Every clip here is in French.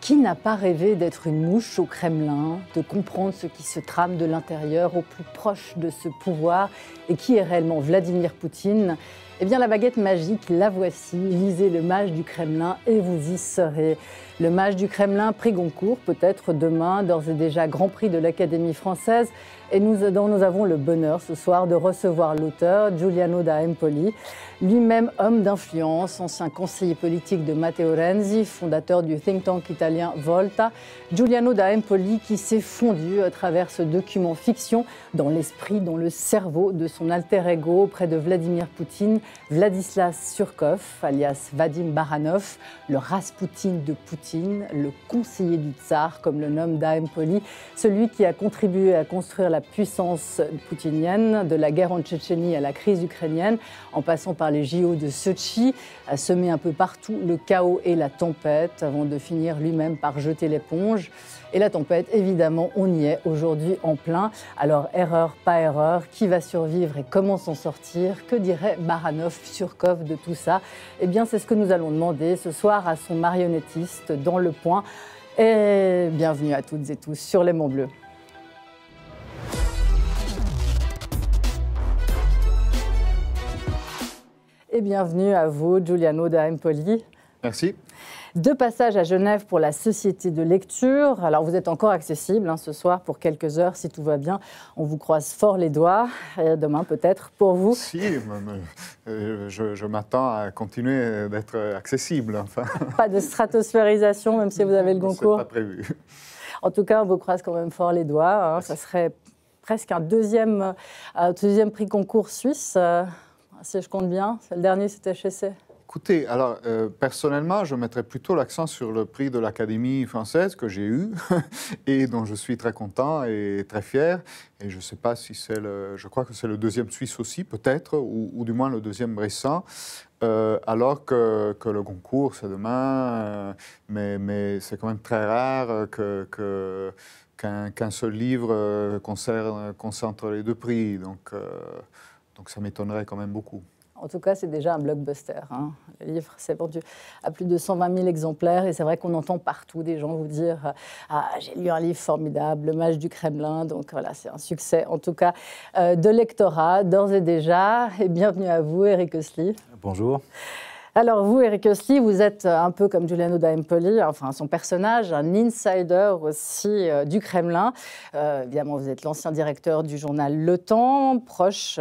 Qui n'a pas rêvé d'être une mouche au Kremlin, de comprendre ce qui se trame de l'intérieur au plus proche de ce pouvoir et qui est réellement Vladimir Poutine? Eh bien, la baguette magique, la voici. Lisez Le Mage du Kremlin et vous y serez. Le Mage du Kremlin, prix Goncourt, peut-être demain, d'ores et déjà Grand Prix de l'Académie française. Et nous avons le bonheur ce soir de recevoir l'auteur Giuliano da Empoli, lui-même homme d'influence, ancien conseiller politique de Matteo Renzi, fondateur du think tank italien Volta. Giuliano da Empoli qui s'est fondu à travers ce document fiction dans l'esprit, dans le cerveau de son alter ego auprès de Vladimir Poutine, Vladislas Surkov, alias Vadim Baranov, le Raspoutine de Poutine, le conseiller du tsar, comme le nomme da Empoli, celui qui a contribué à construire la puissance poutinienne, de la guerre en Tchétchénie à la crise ukrainienne, en passant par les JO de Sochi, a semé un peu partout le chaos et la tempête, avant de finir lui-même par jeter l'éponge. Et la tempête, évidemment, on y est aujourd'hui en plein. Alors, erreur, pas erreur, qui va survivre et comment s'en sortir? Que dirait Baranov, Surkov de tout ça? Eh bien, c'est ce que nous allons demander ce soir à son marionnettiste dans Le Point. Et bienvenue à toutes et tous sur Les Monts Bleus. Et bienvenue à vous, Giuliano da Empoli. Merci. De passage à Genève pour la Société de lecture. Alors, vous êtes encore accessible ce soir pour quelques heures, si tout va bien. On vous croise fort les doigts. Et demain, peut-être, pour vous. Si, je m'attends à continuer d'être accessible. Enfin. Pas de stratosphérisation, même si vous avez le Goncourt. C'est pas prévu. En tout cas, on vous croise quand même fort les doigts. Ça serait presque un deuxième prix Goncourt suisse, si je compte bien. Le dernier, c'était chez C. Écoutez, alors personnellement, je mettrais plutôt l'accent sur le prix de l'Académie française que j'ai eu et dont je suis très content et très fier. Et je ne sais pas si c'est je crois que c'est le deuxième suisse aussi, peut-être, ou du moins le deuxième récent. Alors que le Goncourt, c'est demain, mais c'est quand même très rare qu'un seul livre concentre les deux prix. Donc ça m'étonnerait quand même beaucoup. En tout cas, c'est déjà un blockbuster. Le livre s'est vendu à plus de 120 000 exemplaires et c'est vrai qu'on entend partout des gens vous dire « Ah, j'ai lu un livre formidable, Le Mage du Kremlin ». Donc voilà, c'est un succès, en tout cas, de lectorat, d'ores et déjà. Et bienvenue à vous, Eric Hössli. Bonjour. Alors vous, Eric Hössli, vous êtes un peu comme Giuliano da Empoli, enfin son personnage, un insider aussi du Kremlin. Évidemment, vous êtes l'ancien directeur du journal Le Temps, proche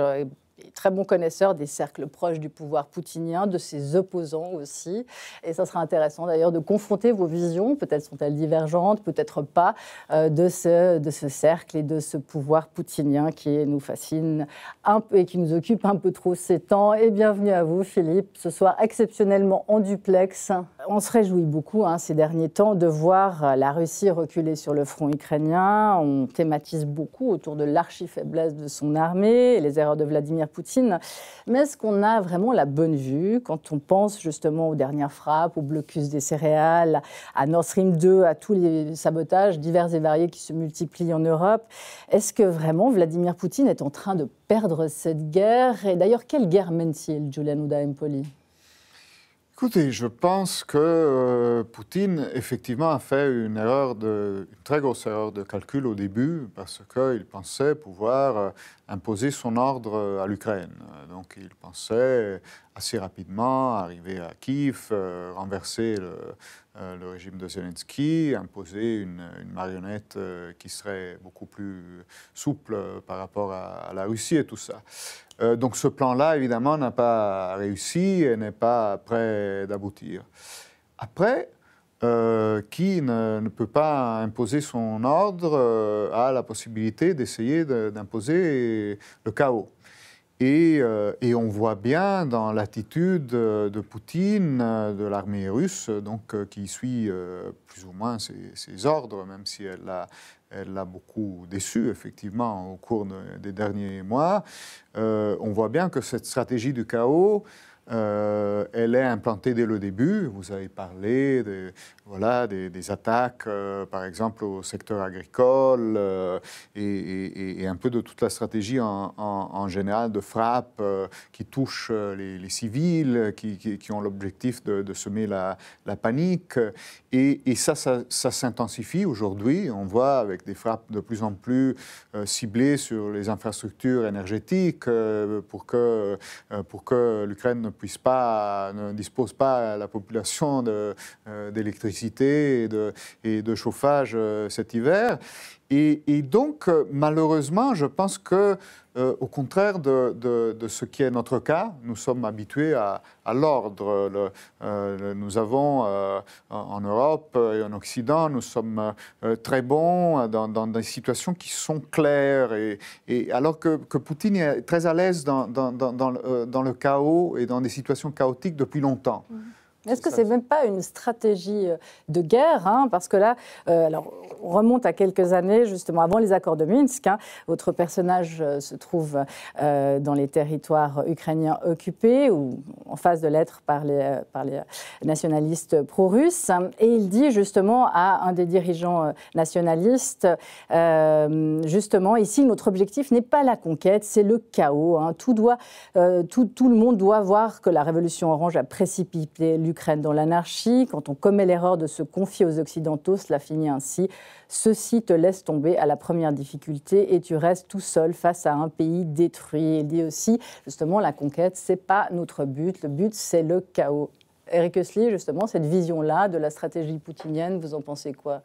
très bon connaisseur des cercles proches du pouvoir poutinien, de ses opposants aussi. Et ça sera intéressant d'ailleurs de confronter vos visions, peut-être sont-elles divergentes, peut-être pas, de ce cercle et de ce pouvoir poutinien qui nous fascine un peu et qui nous occupe un peu trop ces temps. Et bienvenue à vous, Philippe, ce soir exceptionnellement en duplex. On se réjouit beaucoup ces derniers temps de voir la Russie reculer sur le front ukrainien. On thématise beaucoup autour de l'archi-faiblesse de son armée et les erreurs de Vladimir Poutine. Mais est-ce qu'on a vraiment la bonne vue quand on pense justement aux dernières frappes, au blocus des céréales, à Nord Stream 2, à tous les sabotages divers et variés qui se multiplient en Europe? Est-ce que vraiment Vladimir Poutine est en train de perdre cette guerre? Et d'ailleurs, quelle guerre mène-t-il, Giuliano da Empoli? Écoutez, je pense que Poutine, effectivement, a fait une très grosse erreur de calcul au début, parce qu'il pensait pouvoir imposer son ordre à l'Ukraine. Donc, il pensait assez rapidement arriver à Kiev, renverser le régime de Zelensky, imposer une marionnette qui serait beaucoup plus souple par rapport à la Russie et tout ça. Donc ce plan-là, évidemment, n'a pas réussi et n'est pas prêt d'aboutir. Après, qui ne peut pas imposer son ordre a la possibilité d'essayer d'imposer le chaos. Et on voit bien dans l'attitude de Poutine, de l'armée russe, donc, qui suit plus ou moins ses ordres, même si elle l'a beaucoup déçu, effectivement, au cours des derniers mois. On voit bien que cette stratégie du chaos, elle est implantée dès le début. Vous avez parlé voilà, des attaques, par exemple, au secteur agricole et un peu de toute la stratégie en général de frappe qui touche les civils, qui ont l'objectif de semer la panique. Et ça s'intensifie aujourd'hui. On voit avec des frappes de plus en plus ciblées sur les infrastructures énergétiques pour que l'Ukraine ne dispose pas à la population d'électricité et de chauffage cet hiver. Et donc, malheureusement, je pense que, au contraire de ce qui est notre cas, nous sommes habitués à l'ordre. Nous avons, en Europe et en Occident, nous sommes très bons dans des situations qui sont claires. Et alors que Poutine est très à l'aise dans le chaos et dans des situations chaotiques depuis longtemps. Est-ce que c'est même pas une stratégie de guerre, hein, parce que là, alors, on remonte à quelques années, justement, avant les accords de Minsk. Hein, votre personnage se trouve dans les territoires ukrainiens occupés, ou en phase de l'être par les nationalistes pro-russes. Et il dit justement à un des dirigeants nationalistes, justement, ici, notre objectif n'est pas la conquête, c'est le chaos. Hein, tout le monde doit voir que la révolution orange a précipité l'Ukraine dans l'anarchie. Quand on commet l'erreur de se confier aux Occidentaux, cela finit ainsi. Ceux-ci te laissent tomber à la première difficulté et tu restes tout seul face à un pays détruit. Il dit aussi, justement, la conquête, c'est pas notre but. Le but, c'est le chaos. Eric Hössli, justement, cette vision-là de la stratégie poutinienne, vous en pensez quoi ?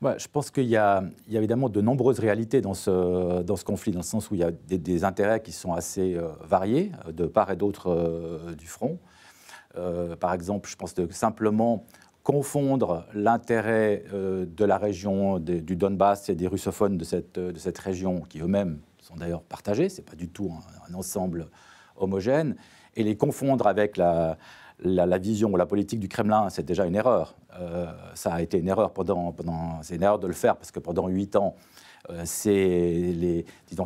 Ouais, je pense qu'il y a évidemment de nombreuses réalités dans ce conflit, dans le sens où il y a des intérêts qui sont assez variés de part et d'autre du front. Par exemple, je pense de simplement confondre l'intérêt de la région du Donbass et des russophones de cette région, qui eux-mêmes sont d'ailleurs partagés, ce n'est pas du tout un ensemble homogène, et les confondre avec la vision ou la politique du Kremlin, c'est déjà une erreur. Ça a été une erreur c'est une erreur de le faire, parce que pendant 8 ans, ces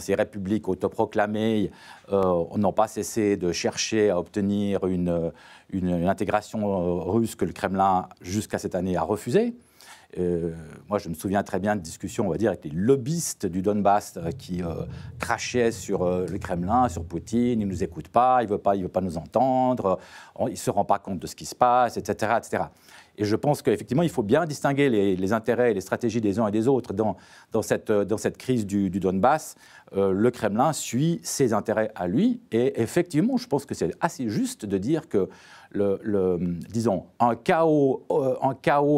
républiques autoproclamées n'ont pas cessé de chercher à obtenir une intégration russe que le Kremlin, jusqu'à cette année, a refusée. Moi, je me souviens très bien de discussions, on va dire, avec les lobbyistes du Donbass qui crachaient sur le Kremlin, sur Poutine. Il ne nous écoute pas, il ne veut pas nous entendre, il ne se rend pas compte de ce qui se passe, etc., etc. Et je pense qu'effectivement, il faut bien distinguer les intérêts et les stratégies des uns et des autres dans cette crise du Donbass. Le Kremlin suit ses intérêts à lui. Et effectivement, je pense que c'est assez juste de dire que disons, un chaos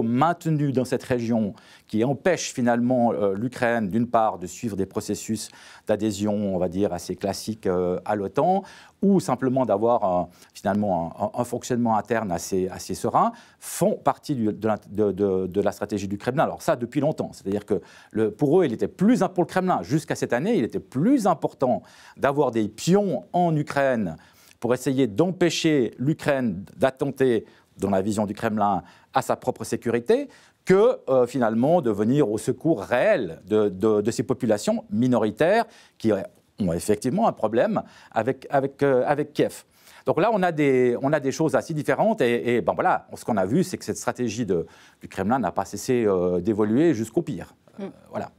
maintenu dans cette région qui empêche finalement l'Ukraine, d'une part, de suivre des processus d'adhésion, on va dire, assez classiques à l'OTAN, ou simplement d'avoir finalement un fonctionnement interne assez serein, font partie de la stratégie du Kremlin. Alors ça, depuis longtemps. C'est-à-dire que pour eux, pour le Kremlin, jusqu'à cette année, il était plus important d'avoir des pions en Ukraine pour essayer d'empêcher l'Ukraine d'attenter, dans la vision du Kremlin, à sa propre sécurité, que finalement de venir au secours réel de ces populations minoritaires qui ont effectivement un problème avec Kiev. Donc là, on a des choses assez différentes et ben voilà, ce qu'on a vu, c'est que cette stratégie du Kremlin n'a pas cessé d'évoluer jusqu'au pire. Voilà.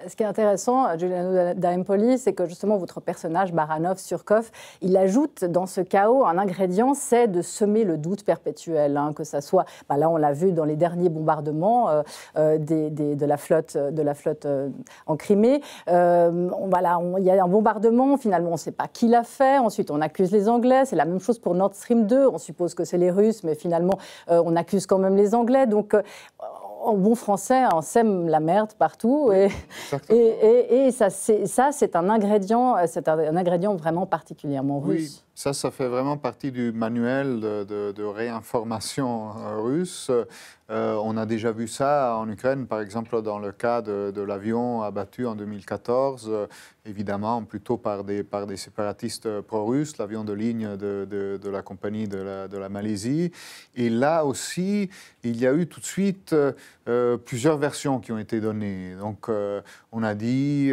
Ce qui est intéressant, Giuliano d'Empoli, c'est que justement votre personnage, Baranov, Surkov, il ajoute dans ce chaos un ingrédient, c'est de semer le doute perpétuel, hein, que ça soit, là on l'a vu dans les derniers bombardements de la flotte en Crimée. Il y a un bombardement, finalement on ne sait pas qui l'a fait, ensuite on accuse les Anglais, c'est la même chose pour Nord Stream 2, on suppose que c'est les Russes, mais finalement on accuse quand même les Anglais, donc en bon français, on sème la merde partout. Et ça, c'est un ingrédient vraiment particulièrement russe. Oui, ça fait vraiment partie du manuel de réinformation russe. On a déjà vu ça en Ukraine, par exemple, dans le cas de l'avion abattu en 2014, évidemment, plutôt par des séparatistes pro-russes, l'avion de ligne de la compagnie de la Malaisie. Et là aussi, il y a eu tout de suite plusieurs versions qui ont été données. Donc, on a dit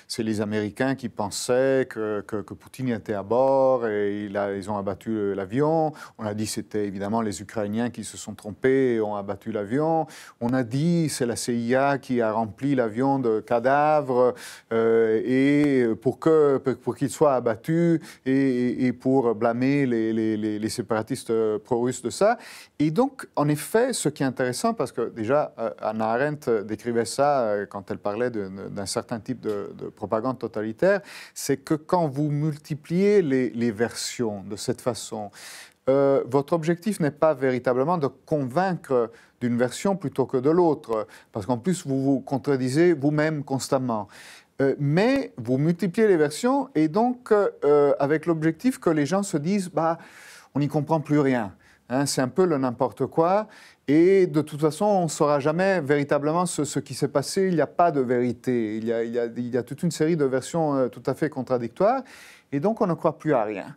c'est les Américains qui pensaient que Poutine était à bord et ils ont abattu l'avion. On a dit c'était évidemment les Ukrainiens qui se sont trompés et ont abattu abattu l'avion. On a dit c'est la CIA qui a rempli l'avion de cadavres et pour qu'il soit abattu et pour blâmer les séparatistes pro-russes de ça. Et donc, en effet, ce qui est intéressant, parce que déjà, Hannah Arendt décrivait ça quand elle parlait d'un certain type de propagande totalitaire, c'est que quand vous multipliez les versions de cette façon, votre objectif n'est pas véritablement de convaincre d'une version plutôt que de l'autre, parce qu'en plus, vous vous contredisez vous-même constamment. Mais vous multipliez les versions et donc, avec l'objectif que les gens se disent bah, on n'y comprend plus rien. Hein, c'est un peu le n'importe quoi. Et de toute façon, on ne saura jamais véritablement ce qui s'est passé. Il n'y a pas de vérité. Il y a toute une série de versions tout à fait contradictoires. Et donc, on ne croit plus à rien.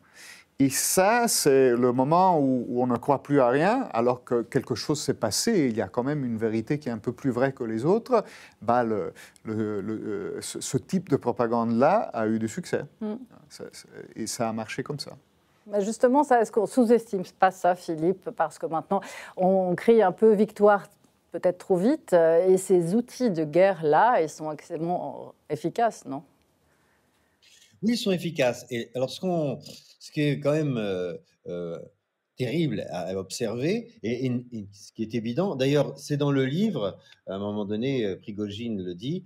Et ça, c'est le moment où on ne croit plus à rien, alors que quelque chose s'est passé et il y a quand même une vérité qui est un peu plus vraie que les autres. Bah, ce type de propagande-là a eu du succès. Et ça a marché comme ça. Mais justement, est-ce qu'on sous-estime pas ça, Philippe? Parce que maintenant, on crie un peu victoire peut-être trop vite. Et ces outils de guerre-là, ils sont extrêmement efficaces, non? Oui, ils sont efficaces. Et alors, ce qui est quand même terrible à observer, et ce qui est évident, d'ailleurs, c'est dans le livre, à un moment donné, Prigogine le dit,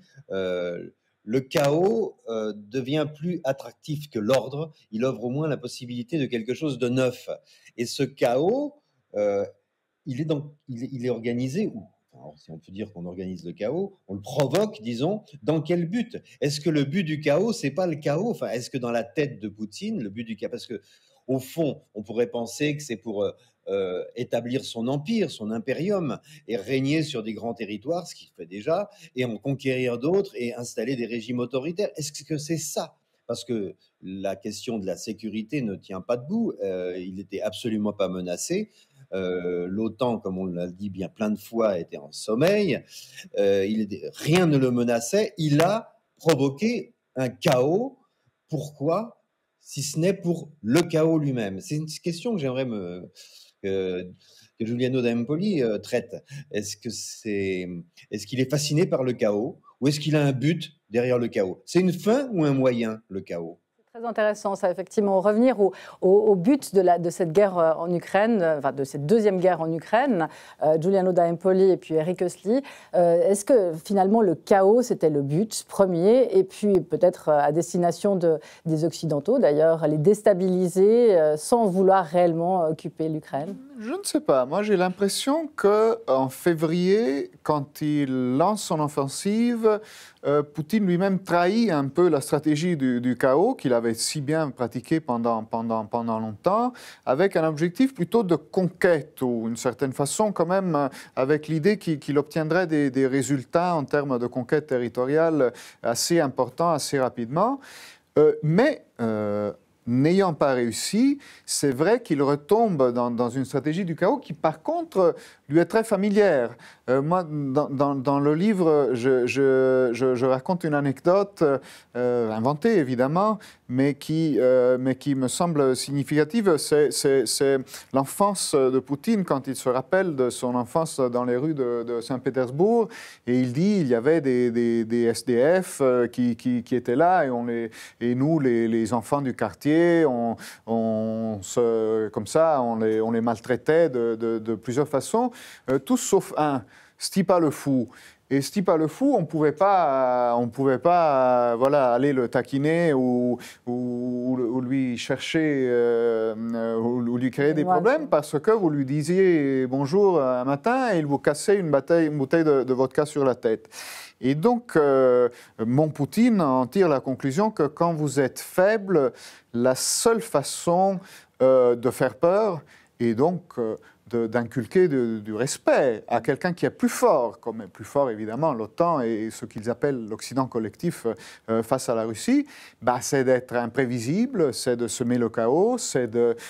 le chaos devient plus attractif que l'ordre. Il offre au moins la possibilité de quelque chose de neuf. Et ce chaos, il est organisé, alors, si on peut dire qu'on organise le chaos, on le provoque, disons, dans quel but? Est-ce que le but du chaos, c'est pas le chaos? Enfin, est-ce que dans la tête de Poutine, le but du chaos, parce que au fond, on pourrait penser que c'est pour établir son empire, son impérium, et régner sur des grands territoires, ce qu'il fait déjà, et en conquérir d'autres et installer des régimes autoritaires. Est-ce que c'est ça? Parce que la question de la sécurité ne tient pas debout. Il n'était absolument pas menacé. L'OTAN, comme on l'a dit bien plein de fois, était en sommeil. Rien ne le menaçait. Il a provoqué un chaos. Pourquoi? Si ce n'est pour le chaos lui-même. C'est une question que j'aimerais que Giuliano d'Empoli traite. Est-ce qu'il est fasciné par le chaos ou est-ce qu'il a un but derrière le chaos? C'est une fin ou un moyen, le chaos? Très intéressant, ça, effectivement. Revenir au but de cette guerre en Ukraine, enfin de cette deuxième guerre en Ukraine, Giuliano d'Empoli et puis Eric Hössli. Est-ce que finalement le chaos, c'était le but premier, et puis peut-être à destination des Occidentaux, d'ailleurs, les déstabiliser sans vouloir réellement occuper l'Ukraine? Je ne sais pas. Moi, j'ai l'impression qu'en février, quand il lance son offensive, Poutine lui-même trahit un peu la stratégie du chaos qu'il avait si bien pratiquée pendant longtemps, avec un objectif plutôt de conquête, ou une certaine façon quand même, avec l'idée qu'il obtiendrait des résultats en termes de conquête territoriale assez importants, assez rapidement. Mais n'ayant pas réussi, c'est vrai qu'il retombe dans une stratégie du chaos qui, par contre, lui est très familière. Moi, dans le livre, je raconte une anecdote inventée, évidemment, mais qui me semble significative. C'est l'enfance de Poutine, quand il se rappelle de son enfance dans les rues de Saint-Pétersbourg, et il dit il y avait des SDF qui étaient là, et nous, les enfants du quartier, on les maltraitait de plusieurs façons, tous sauf un, Stipa le fou. Et Stipa le fou, on ne pouvait pas aller le taquiner ou lui chercher, ou lui créer des problèmes, parce que vous lui disiez bonjour un matin et il vous cassait une bouteille de vodka sur la tête. Et donc, mon Poutine en tire la conclusion que quand vous êtes faible, la seule façon de faire peur est donc d'inculquer du respect à quelqu'un qui est plus fort, comme est plus fort évidemment l'OTAN et ce qu'ils appellent l'Occident collectif face à la Russie, c'est d'être imprévisible, c'est de semer le chaos, c'est d'être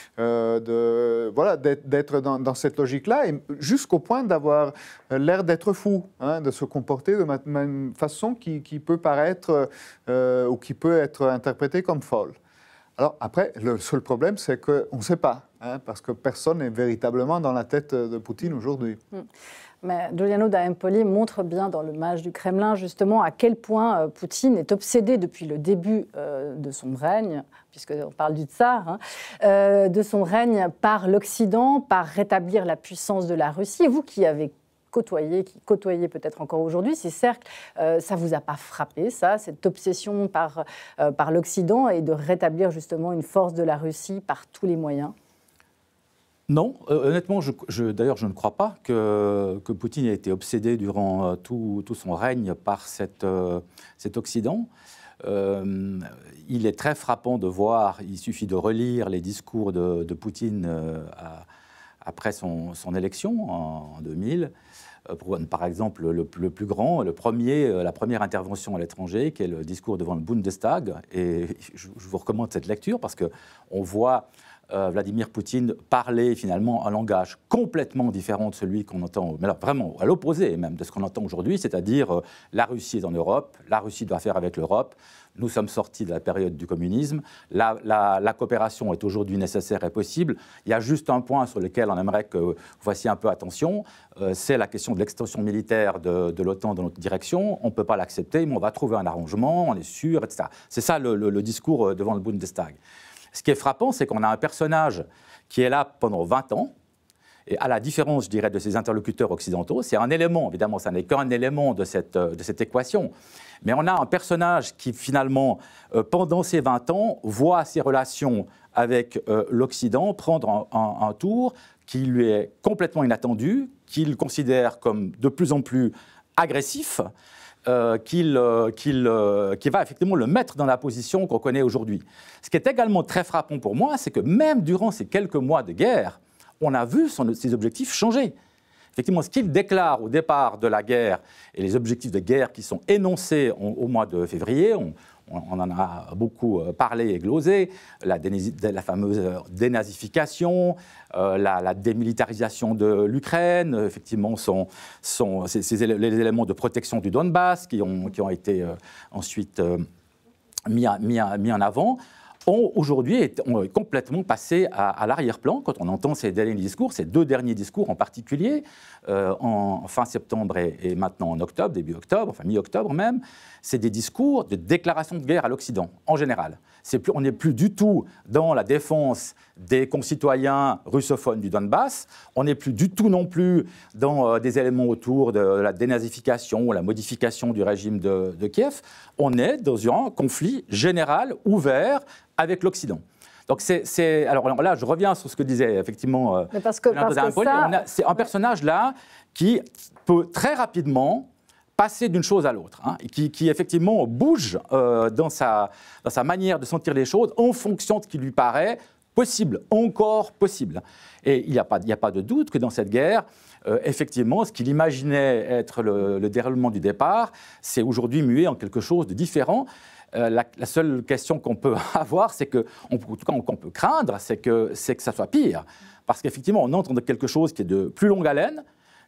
dans cette logique-là, et jusqu'au point d'avoir l'air d'être fou, de se comporter de une façon qui peut paraître ou qui peut être interprétée comme folle. Alors après, le seul problème, c'est qu'on ne sait pas, parce que personne n'est véritablement dans la tête de Poutine aujourd'hui. Mais Giuliano da Empoli montre bien dans le Mage du Kremlin justement à quel point Poutine est obsédé depuis le début de son règne, puisqu'on parle du tsar, de son règne par l'Occident, par rétablir la puissance de la Russie. Et vous qui avez qui côtoyez peut-être encore aujourd'hui ces cercles, ça ne vous a pas frappé, ça, cette obsession par l'Occident et de rétablir justement une force de la Russie par tous les moyens? Non, honnêtement, d'ailleurs, je ne crois pas que Poutine ait été obsédé durant tout son règne par cet Occident. Il est très frappant de voir, il suffit de relire les discours de Poutine après son élection en 2000. Par exemple, le plus grand, la première intervention à l'étranger, qui est le discours devant le Bundestag. Et je vous recommande cette lecture parce qu'on voit Vladimir Poutine parler finalement un langage complètement différent de celui qu'on entend, mais là, vraiment à l'opposé même de ce qu'on entend aujourd'hui, c'est-à-dire la Russie est en Europe, la Russie doit faire avec l'Europe, nous sommes sortis de la période du communisme, la coopération est aujourd'hui nécessaire et possible. Il y a juste un point sur lequel on aimerait que vous fassiez un peu attention, c'est la question de l'extension militaire de l'OTAN dans notre direction. On ne peut pas l'accepter, mais on va trouver un arrangement, on est sûr, etc. C'est ça le discours devant le Bundestag. Ce qui est frappant, c'est qu'on a un personnage qui est là pendant 20 ans, et à la différence, je dirais, de ses interlocuteurs occidentaux, c'est un élément, évidemment, ça n'est qu'un élément de cette équation, mais on a un personnage qui, finalement, pendant ces 20 ans, voit ses relations avec l'Occident prendre un tour qui lui est complètement inattendu, qu'il considère comme de plus en plus agressif, qui va effectivement le mettre dans la position qu'on connaît aujourd'hui. Ce qui est également très frappant pour moi, c'est que même durant ces quelques mois de guerre, on a vu ses objectifs changer. Effectivement, ce qu'il déclare au départ de la guerre et les objectifs de guerre qui sont énoncés au mois de février, on en a beaucoup parlé et glosé, la fameuse dénazification, la démilitarisation de l'Ukraine, effectivement, les éléments de protection du Donbass qui ont été ensuite mis en avant, ont aujourd'hui complètement passé à l'arrière-plan quand on entend ces derniers discours, ces deux derniers discours en particulier, en fin septembre et maintenant en octobre, début octobre, enfin mi-octobre même. C'est des discours de déclaration de guerre à l'Occident, en général. On n'est plus du tout dans la défense des concitoyens russophones du Donbass, on n'est plus du tout non plus dans des éléments autour de la dénazification ou la modification du régime de Kiev, on est dans un conflit général, ouvert, avec l'Occident. Donc alors là, je reviens sur ce que disait effectivement c'est un personnage là qui peut très rapidement passer d'une chose à l'autre, hein, qui effectivement bouge dans sa manière de sentir les choses en fonction de ce qui lui paraît possible, encore possible. Et il n'y a pas de doute que dans cette guerre, effectivement, ce qu'il imaginait être le déroulement du départ, c'est aujourd'hui mué en quelque chose de différent. La seule question qu'on peut avoir, c'est que, en tout cas qu'on peut craindre, c'est que ça soit pire. Parce qu'effectivement, on entre dans quelque chose qui est de plus longue haleine,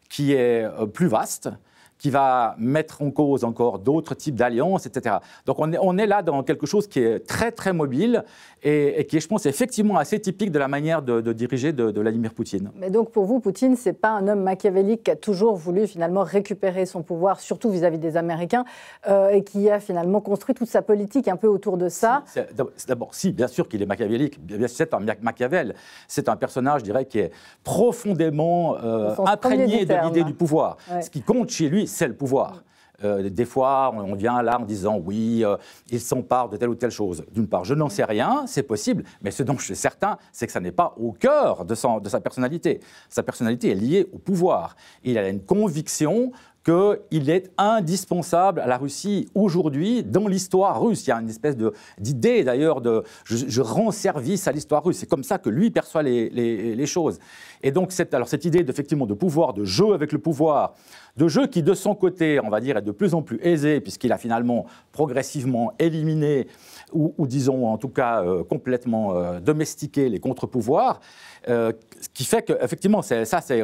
qui est plus vaste, qui va mettre en cause encore d'autres types d'alliances, etc. Donc on est là dans quelque chose qui est très très mobile et qui est, je pense, effectivement assez typique de la manière de diriger de Vladimir Poutine. Mais donc pour vous, Poutine, c'est pas un homme machiavélique qui a toujours voulu finalement récupérer son pouvoir, surtout vis-à-vis des Américains, et qui a finalement construit toute sa politique un peu autour de ça. D'abord, si, bien sûr qu'il est machiavélique, c'est un Machiavel, c'est un personnage, je dirais, qui est profondément imprégné de l'idée du pouvoir. Ouais. Ce qui compte chez lui, c'est le pouvoir. Des fois, on vient là en disant oui, il s'empare de telle ou telle chose. D'une part, je n'en sais rien, c'est possible, mais ce dont je suis certain, c'est que ça n'est pas au cœur de sa personnalité. Sa personnalité est liée au pouvoir. Il a une conviction qu'il est indispensable à la Russie aujourd'hui dans l'histoire russe. Il y a une espèce d'idée d'ailleurs de je rends service à l'histoire russe. C'est comme ça que lui perçoit les choses. Et donc cette idée effectivement de pouvoir, de jeu avec le pouvoir, de jeu qui de son côté, on va dire, est de plus en plus aisé puisqu'il a finalement progressivement éliminé ou disons en tout cas complètement domestiqué les contre-pouvoirs, ce qui fait qu'effectivement, c'est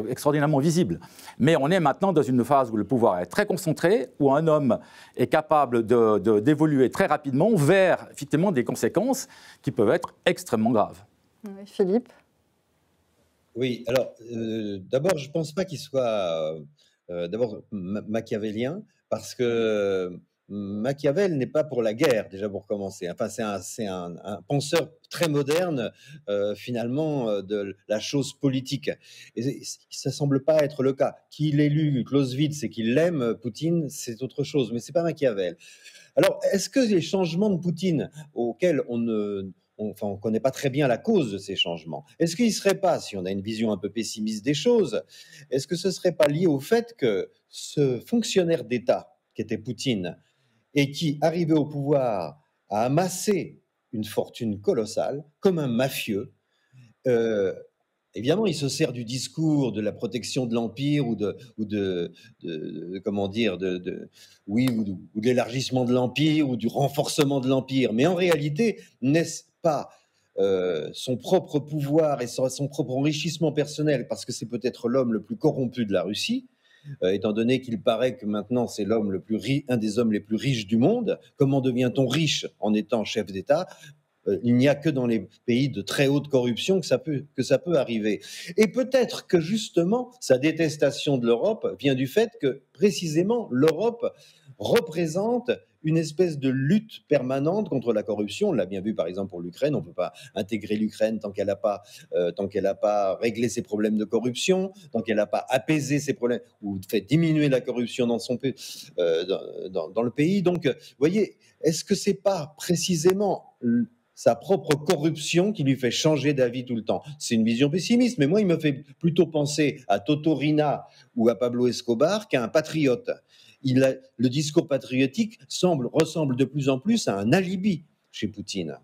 extraordinairement visible. Mais on est maintenant dans une phase où le pouvoir est très concentré, où un homme est capable d'évoluer très rapidement vers effectivement des conséquences qui peuvent être extrêmement graves. Oui, Philippe ? Oui, alors d'abord, je ne pense pas qu'il soit d'abord machiavélien, parce que Machiavel n'est pas pour la guerre, déjà pour commencer. Enfin, c'est un penseur très moderne, finalement, de la chose politique. Et ça semble pas être le cas. Qu'il ait lu Clausewitz et qu'il l'aime, Poutine, c'est autre chose, mais c'est pas Machiavel. Alors, est-ce que les changements de Poutine auxquels on ne connaît pas très bien la cause de ces changements. Est-ce qu'il ne serait pas, si on a une vision un peu pessimiste des choses, est-ce que ce ne serait pas lié au fait que ce fonctionnaire d'État, qui était Poutine, et qui, arrivé au pouvoir, a amassé une fortune colossale, comme un mafieux, évidemment, il se sert du discours de la protection de l'empire ou de comment dire, oui, ou de l'élargissement de l'empire ou du renforcement de l'empire. Mais en réalité, n'est-ce pas son propre pouvoir et son propre enrichissement personnel, parce que c'est peut-être l'homme le plus corrompu de la Russie, étant donné qu'il paraît que maintenant c'est l'homme un des hommes les plus riches du monde. Comment devient-on riche en étant chef d'État ? Il n'y a que dans les pays de très haute corruption que ça peut arriver. Et peut-être que justement, sa détestation de l'Europe vient du fait que précisément l'Europe représente une espèce de lutte permanente contre la corruption. On l'a bien vu par exemple pour l'Ukraine. On ne peut pas intégrer l'Ukraine tant qu'elle n'a pas réglé ses problèmes de corruption, tant qu'elle n'a pas apaisé ses problèmes ou fait diminuer la corruption dans son pays, dans le pays. Donc, vous voyez, est-ce que c'est pas précisément sa propre corruption qui lui fait changer d'avis tout le temps? C'est une vision pessimiste, mais moi, il me fait plutôt penser à Totorina ou à Pablo Escobar qu'à un patriote. Le discours patriotique ressemble de plus en plus à un alibi chez Poutine.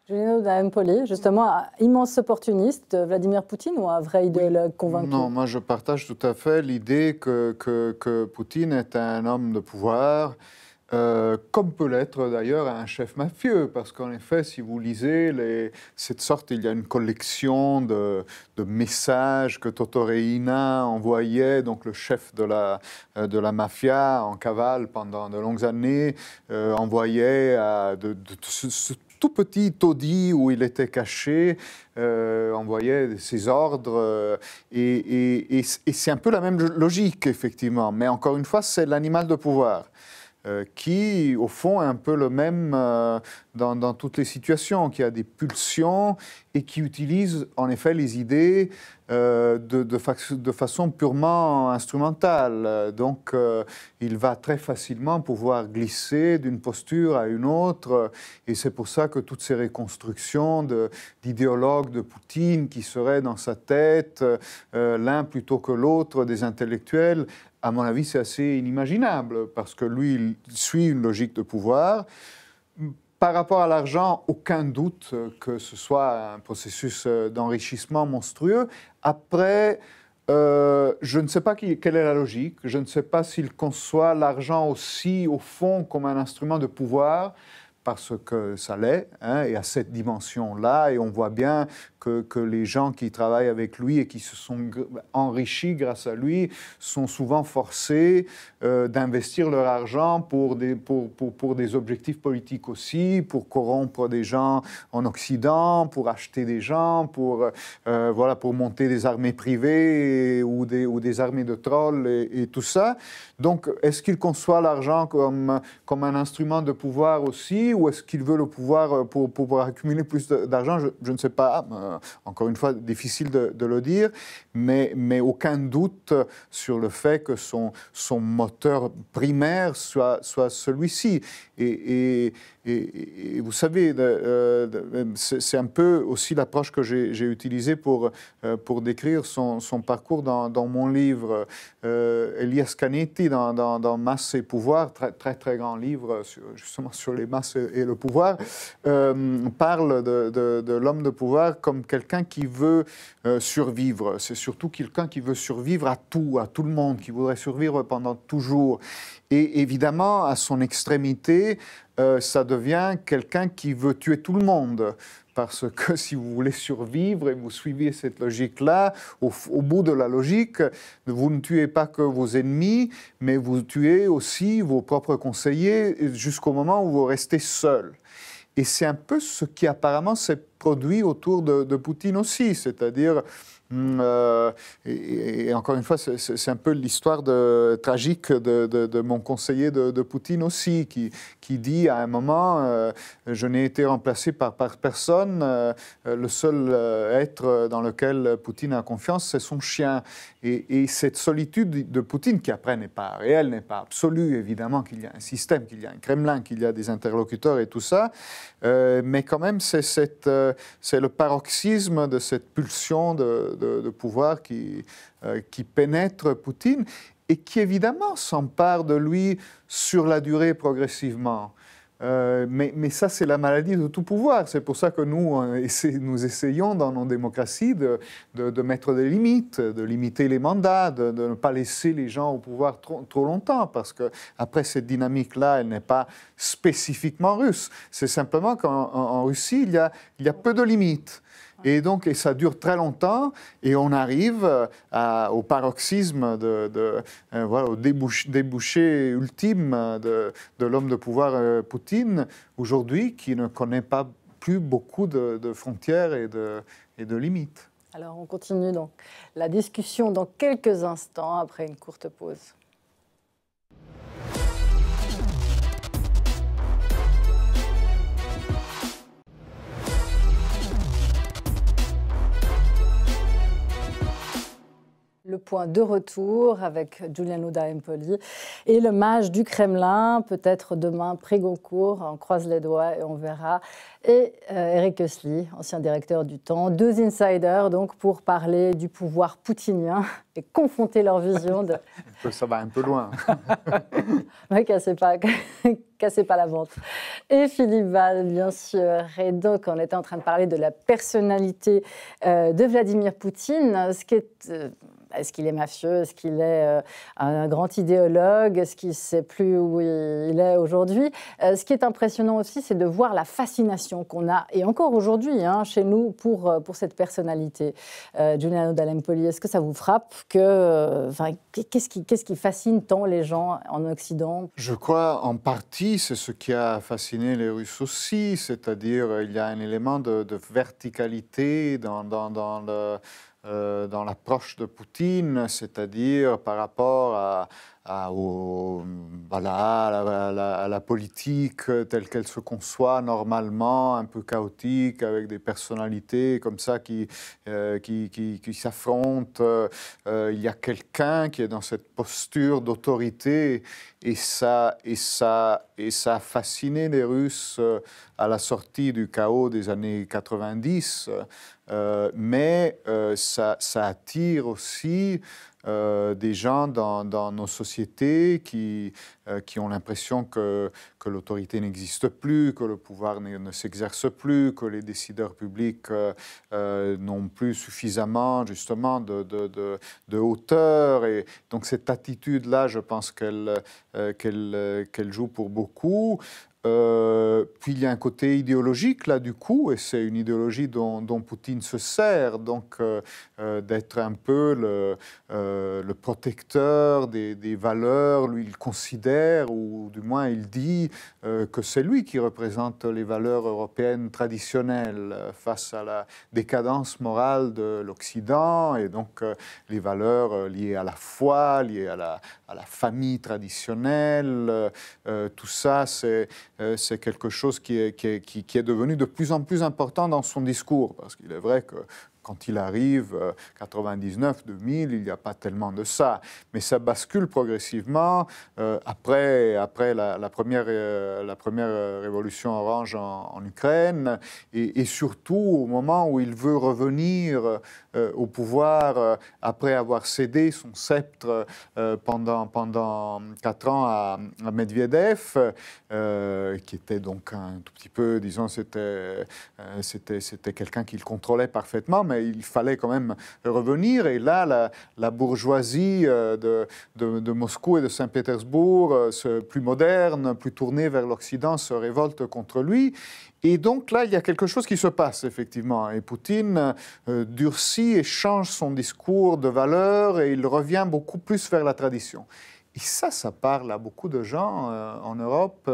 Julien Empoli, justement, immense opportuniste, Vladimir Poutine, ou un vrai idéologue convaincu? Non, moi je partage tout à fait l'idée que Poutine est un homme de pouvoir, comme peut l'être d'ailleurs un chef mafieux, parce qu'en effet, si vous lisez cette sorte, il y a une collection de messages que Totorina envoyait, donc le chef de la mafia en cavale pendant de longues années, envoyait ce tout petit taudis où il était caché, envoyait ses ordres, et c'est un peu la même logique, effectivement, mais encore une fois, c'est l'animal de pouvoir. Qui, au fond, est un peu le même dans toutes les situations, qui a des pulsions et qui utilise, en effet, les idées de façon purement instrumentale. Donc, il va très facilement pouvoir glisser d'une posture à une autre, et c'est pour ça que toutes ces reconstructions d'idéologues de Poutine qui seraient dans sa tête, l'un plutôt que l'autre, des intellectuels, à mon avis, c'est assez inimaginable, parce que lui, il suit une logique de pouvoir. Par rapport à l'argent, aucun doute que ce soit un processus d'enrichissement monstrueux. Après, je ne sais pas quelle est la logique, je ne sais pas s'il conçoit l'argent aussi, au fond, comme un instrument de pouvoir, parce que ça l'est, hein, et à cette dimension-là, et on voit bien que les gens qui travaillent avec lui et qui se sont enrichis grâce à lui sont souvent forcés d'investir leur argent pour des objectifs politiques aussi, pour corrompre des gens en Occident, pour acheter des gens, pour monter des armées privées ou des armées de trolls et tout ça. Donc, est-ce qu'il conçoit l'argent comme un instrument de pouvoir aussi, ou est-ce qu'il veut le pouvoir pour pouvoir accumuler plus d'argent? Je ne sais pas. Encore une fois, difficile de le dire, mais aucun doute sur le fait que son moteur primaire soit celui-ci. Et vous savez, c'est un peu aussi l'approche que j'ai utilisée pour décrire son parcours dans mon livre. Elias Canetti, dans Masse et pouvoir, très, très, très grand livre justement sur les masses et le pouvoir, parle de l'homme de pouvoir comme quelqu'un qui veut survivre. C'est surtout quelqu'un qui veut survivre à tout le monde, qui voudrait survivre pendant toujours. Et évidemment, à son extrémité, ça devient quelqu'un qui veut tuer tout le monde. Parce que si vous voulez survivre et vous suivez cette logique-là, au bout de la logique, vous ne tuez pas que vos ennemis, mais vous tuez aussi vos propres conseillers jusqu'au moment où vous restez seul. Et c'est un peu ce qui apparemment s'est produit autour de Poutine aussi, c'est-à-dire Et encore une fois, c'est un peu l'histoire tragique de mon conseiller de Poutine aussi, qui dit à un moment je n'ai été remplacé par personne, le seul être dans lequel Poutine a confiance, c'est son chien. Et cette solitude de Poutine, qui après n'est pas réelle, n'est pas absolue, évidemment qu'il y a un système, qu'il y a un Kremlin, qu'il y a des interlocuteurs et tout ça, mais quand même c'est le paroxysme de cette pulsion de pouvoir qui pénètre Poutine et qui évidemment s'empare de lui sur la durée progressivement. Mais ça, c'est la maladie de tout pouvoir. C'est pour ça que nous essayons dans nos démocraties de mettre des limites, de limiter les mandats, de ne pas laisser les gens au pouvoir trop longtemps, parce qu'après, cette dynamique-là, elle n'est pas spécifiquement russe. C'est simplement qu'en Russie, il y a peu de limites. Et ça dure très longtemps, et on arrive au paroxysme, voilà, au débouché ultime de l'homme de pouvoir Poutine, aujourd'hui, qui ne connaît pas plus beaucoup de frontières et de limites. Alors, on continue donc la discussion dans quelques instants, après une courte pause. Le point de retour avec Giuliano da Empoli et le mage du Kremlin, peut-être demain, Prégoncourt, on croise les doigts et on verra. Et Eric Hössli, ancien directeur du Temps, deux insiders donc pour parler du pouvoir poutinien et confronter leur vision de... Ça va un peu loin. Ouais, cassez pas la vente. Et Philippe Val, bien sûr. Et donc, on était en train de parler de la personnalité de Vladimir Poutine, est-ce qu'il est mafieux? Est-ce qu'il est un grand idéologue? Est-ce qu'il ne sait plus où il est aujourd'hui? Ce qui est impressionnant aussi, c'est de voir la fascination qu'on a, et encore aujourd'hui, chez nous, pour cette personnalité. Giuliano da Empoli, est-ce que ça vous frappe? Qu'est-ce qui fascine tant les gens en Occident? Je crois, en partie, c'est ce qui a fasciné les Russes aussi, c'est-à-dire il y a un élément de verticalité dans l'approche de Poutine, c'est-à-dire par rapport à la politique telle qu'elle se conçoit normalement, un peu chaotique, avec des personnalités comme ça qui s'affrontent. Il y a quelqu'un qui est dans cette posture d'autorité, et ça a fasciné les Russes à la sortie du chaos des années 90. Mais ça attire aussi des gens dans nos sociétés qui ont l'impression que l'autorité n'existe plus, que le pouvoir ne s'exerce plus, que les décideurs publics n'ont plus suffisamment justement de hauteur. Et donc cette attitude-là, je pense qu'elle joue pour beaucoup. Puis il y a un côté idéologique là du coup, et c'est une idéologie dont Poutine se sert, donc d'être un peu le protecteur des valeurs. Lui, il considère, ou du moins il dit, que c'est lui qui représente les valeurs européennes traditionnelles face à la décadence morale de l'Occident, et donc les valeurs liées à la foi, liées à la famille traditionnelle. Tout ça, c'est quelque chose qui est devenu de plus en plus important dans son discours, parce qu'il est vrai que quand il arrive, 99, 2000, il n'y a pas tellement de ça. Mais ça bascule progressivement après la première révolution orange en Ukraine, et surtout au moment où il veut revenir au pouvoir après avoir cédé son sceptre pendant 4 ans à Medvedev, qui était donc un tout petit peu, disons, c'était quelqu'un qu'il contrôlait parfaitement, mais il fallait quand même revenir. Et là, la bourgeoisie de Moscou et de Saint-Pétersbourg, plus moderne, plus tournée vers l'Occident, se révolte contre lui. Et donc là, il y a quelque chose qui se passe, effectivement. Et Poutine durcit et change son discours de valeur, et il revient beaucoup plus vers la tradition. Et ça parle à beaucoup de gens en Europe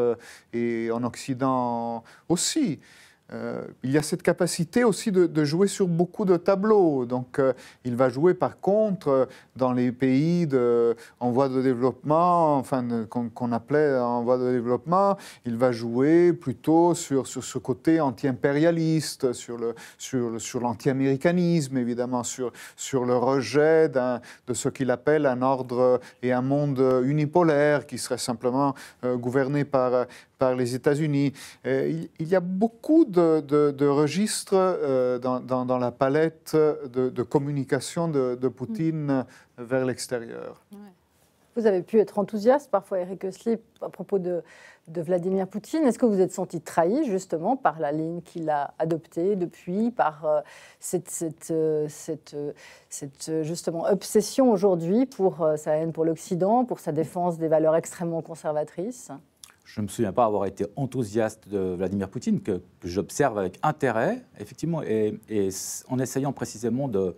et en Occident aussi. il y a cette capacité aussi de jouer sur beaucoup de tableaux. Donc, il va jouer par contre dans les pays en voie de développement, enfin qu'on appelait en voie de développement, il va jouer plutôt sur ce côté anti-impérialiste, sur l'anti-américanisme évidemment, sur le rejet de ce qu'il appelle un ordre et un monde unipolaire qui serait simplement gouverné par les États-Unis. Il y a beaucoup de registres dans la palette de communication de Poutine vers l'extérieur. Ouais. Vous avez pu être enthousiaste parfois, Éric Oeslip, à propos de Vladimir Poutine. Est-ce que vous êtes senti trahi justement par la ligne qu'il a adoptée depuis, par cette justement obsession aujourd'hui pour sa haine pour l'Occident, pour sa défense des valeurs extrêmement conservatrices ? Je ne me souviens pas avoir été enthousiaste de Vladimir Poutine, que j'observe avec intérêt, effectivement, et en essayant précisément de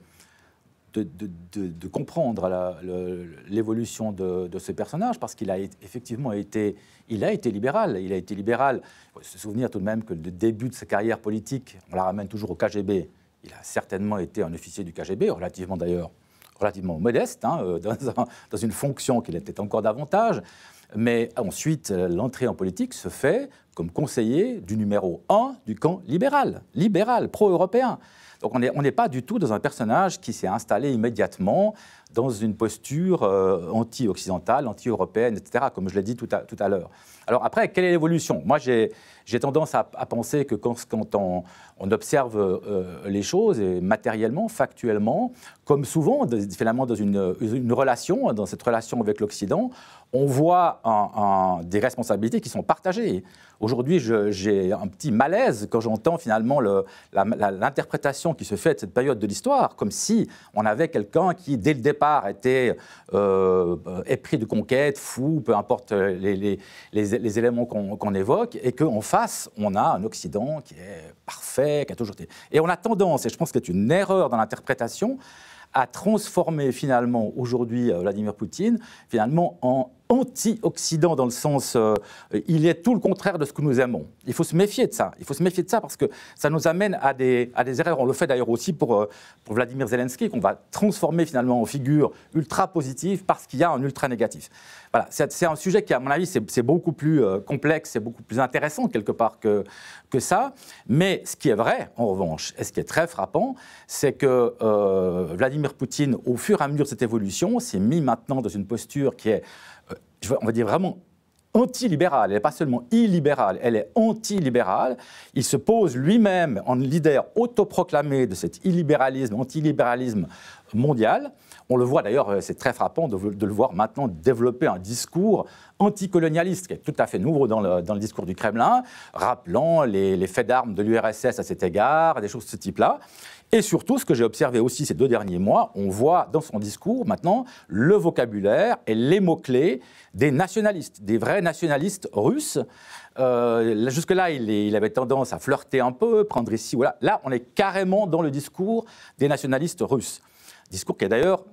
comprendre l'évolution de ce personnage, parce qu'il a effectivement été libéral. Il a été libéral. Il faut se souvenir tout de même que le début de sa carrière politique, on la ramène toujours au KGB. Il a certainement été un officier du KGB, relativement modeste, dans une fonction qu'il était encore davantage. Mais ensuite, l'entrée en politique se fait comme conseiller du numéro 1 du camp libéral, pro-européen. Donc on n'est pas du tout dans un personnage qui s'est installé immédiatement dans une posture anti-occidentale, anti-européenne, etc., comme je l'ai dit tout à l'heure. Alors après, quelle est l'évolution ? Moi, j'ai tendance à penser que quand on observe les choses, et matériellement, factuellement, comme souvent, finalement, dans une relation, dans cette relation avec l'Occident, on voit des responsabilités qui sont partagées. Aujourd'hui, j'ai un petit malaise quand j'entends finalement l'interprétation qui se fait de cette période de l'histoire, comme si on avait quelqu'un qui, dès le départ, était épris de conquête, fou, peu importe les éléments qu'on évoque, et qu'en face, on a un Occident qui est parfait, qui a toujours été... Et on a tendance, et je pense que c'est une erreur dans l'interprétation, à transformer finalement aujourd'hui Vladimir Poutine finalement en anti-Occident dans le sens il est tout le contraire de ce que nous aimons. Il faut se méfier de ça. Il faut se méfier de ça parce que ça nous amène à des erreurs. On le fait d'ailleurs aussi pour Vladimir Zelensky, qu'on va transformer finalement en figure ultra positive parce qu'il y a un ultra négatif. Voilà, c'est un sujet qui, à mon avis, c'est beaucoup plus complexe, c'est beaucoup plus intéressant quelque part que ça. Mais ce qui est vrai, en revanche, et ce qui est très frappant, c'est que Vladimir Poutine, au fur et à mesure de cette évolution, s'est mis maintenant dans une posture qui est, on va dire vraiment anti-libérale. Elle n'est pas seulement illibérale, elle est anti-libérale. Il se pose lui-même en leader autoproclamé de cet illibéralisme, anti-libéralisme mondial. On le voit d'ailleurs, c'est très frappant de le voir maintenant développer un discours anticolonialiste, qui est tout à fait nouveau dans le discours du Kremlin, rappelant les faits d'armes de l'URSS à cet égard, des choses de ce type-là. Et surtout, ce que j'ai observé aussi ces 2 derniers mois, on voit dans son discours maintenant le vocabulaire et les mots-clés des nationalistes, des vrais nationalistes russes. Jusque-là, il avait tendance à flirter un peu, prendre ici ou là. Là, on est carrément dans le discours des nationalistes russes. Discours qui est d'ailleurs...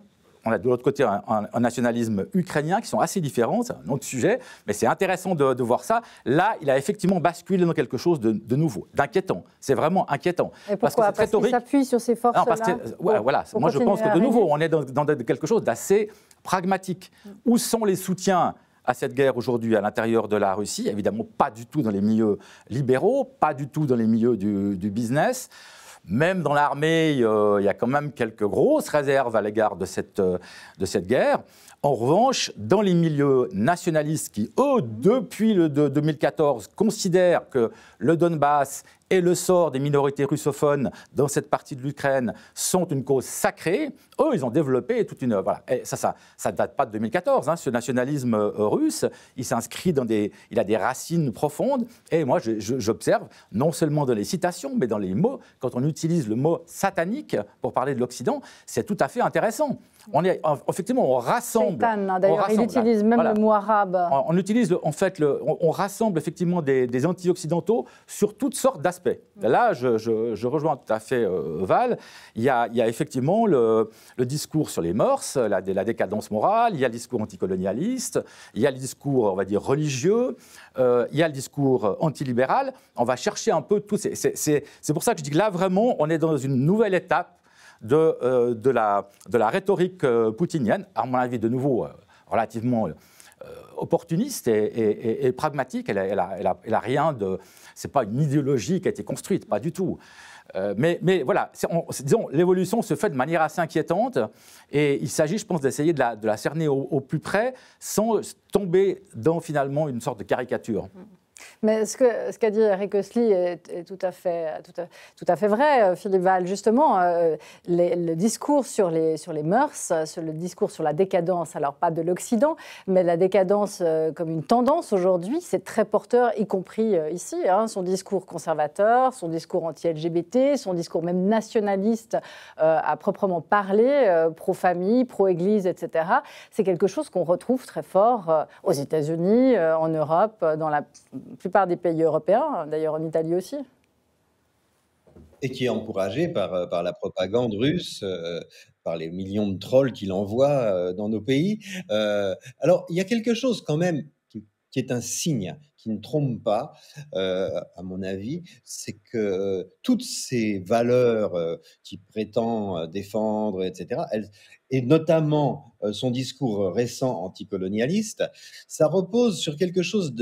On a de l'autre côté un nationalisme ukrainien qui sont assez différents, c'est un autre sujet, mais c'est intéressant de voir ça. Là, il a effectivement basculé dans quelque chose de nouveau, d'inquiétant. C'est vraiment inquiétant. Et pourquoi ? Parce qu'il s'appuie sur ces forces-là. Voilà. Moi, je pense que de nouveau, on est dans quelque chose d'assez pragmatique. Où sont les soutiens à cette guerre aujourd'hui à l'intérieur de la Russie ? Évidemment, pas du tout dans les milieux libéraux, pas du tout dans les milieux du business. Même dans l'armée, il y a quand même quelques grosses réserves à l'égard de cette guerre. En revanche, dans les milieux nationalistes qui, eux, depuis le 2014, considèrent que le Donbass et le sort des minorités russophones dans cette partie de l'Ukraine sont une cause sacrée, eux, ils ont développé toute une... Voilà. Et ça ne date pas de 2014, ce nationalisme russe, il s'inscrit il a des racines profondes. Et moi, j'observe, non seulement dans les citations, mais dans les mots, quand on utilise le mot satanique pour parler de l'Occident, c'est tout à fait intéressant. Effectivement, on rassemble... Satan, d'ailleurs, il utilise même le mot arabe. On utilise, on rassemble effectivement des anti-occidentaux sur toutes sortes d'aspects aspects. Là, je rejoins tout à fait Val. Il y a effectivement le discours sur les mœurs, la décadence morale, il y a le discours anticolonialiste, il y a le discours, on va dire, religieux, il y a le discours antilibéral. On va chercher un peu tout. C'est pour ça que je dis que là, vraiment, on est dans une nouvelle étape de la rhétorique poutinienne, à mon avis, de nouveau, relativement opportuniste et pragmatique. Elle a rien de... C'est pas une idéologie qui a été construite, pas du tout. Mais voilà, disons, l'évolution se fait de manière assez inquiétante et il s'agit, je pense, d'essayer de la cerner au plus près sans tomber dans, finalement, une sorte de caricature. Mais ce qu'a dit Eric Hössli est tout à fait vrai, Philippe Val. Justement, le discours sur les mœurs, le discours sur la décadence, alors pas de l'Occident, mais la décadence comme une tendance aujourd'hui, c'est très porteur, y compris ici. Son discours conservateur, son discours anti-LGBT, son discours même nationaliste à proprement parler, pro-famille, pro-église, etc. C'est quelque chose qu'on retrouve très fort aux États-Unis, en Europe, dans la plupart des pays européens, d'ailleurs en Italie aussi. Et qui est encouragé par la propagande russe, par les millions de trolls qu'il envoie dans nos pays. Alors, il y a quelque chose quand même qui est un signe, qui ne trompe pas, à mon avis, c'est que toutes ces valeurs qu'il prétend défendre, etc., et notamment son discours récent anticolonialiste, ça repose sur quelque chose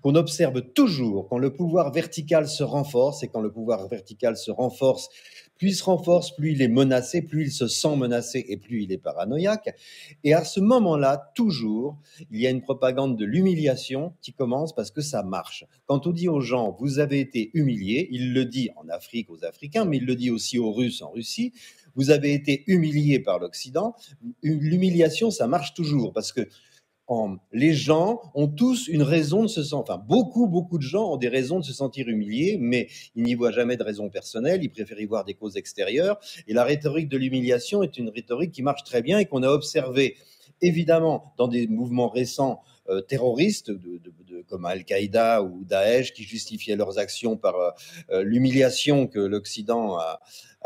qu'on observe toujours. Quand le pouvoir vertical se renforce, et quand le pouvoir vertical se renforce, plus il se renforce, plus il est menacé, plus il se sent menacé et plus il est paranoïaque. Et à ce moment-là, toujours, il y a une propagande de l'humiliation qui commence parce que ça marche. Quand on dit aux gens, vous avez été humiliés, il le dit en Afrique aux Africains, mais il le dit aussi aux Russes en Russie, vous avez été humiliés par l'Occident. L'humiliation, ça marche toujours parce que les gens ont tous une raison de se sentir, enfin beaucoup de gens ont des raisons de se sentir humiliés, mais ils n'y voient jamais de raison personnelle, ils préfèrent y voir des causes extérieures. Et la rhétorique de l'humiliation est une rhétorique qui marche très bien et qu'on a observé évidemment dans des mouvements récents terroristes comme Al-Qaïda ou Daesh qui justifiaient leurs actions par l'humiliation que l'Occident a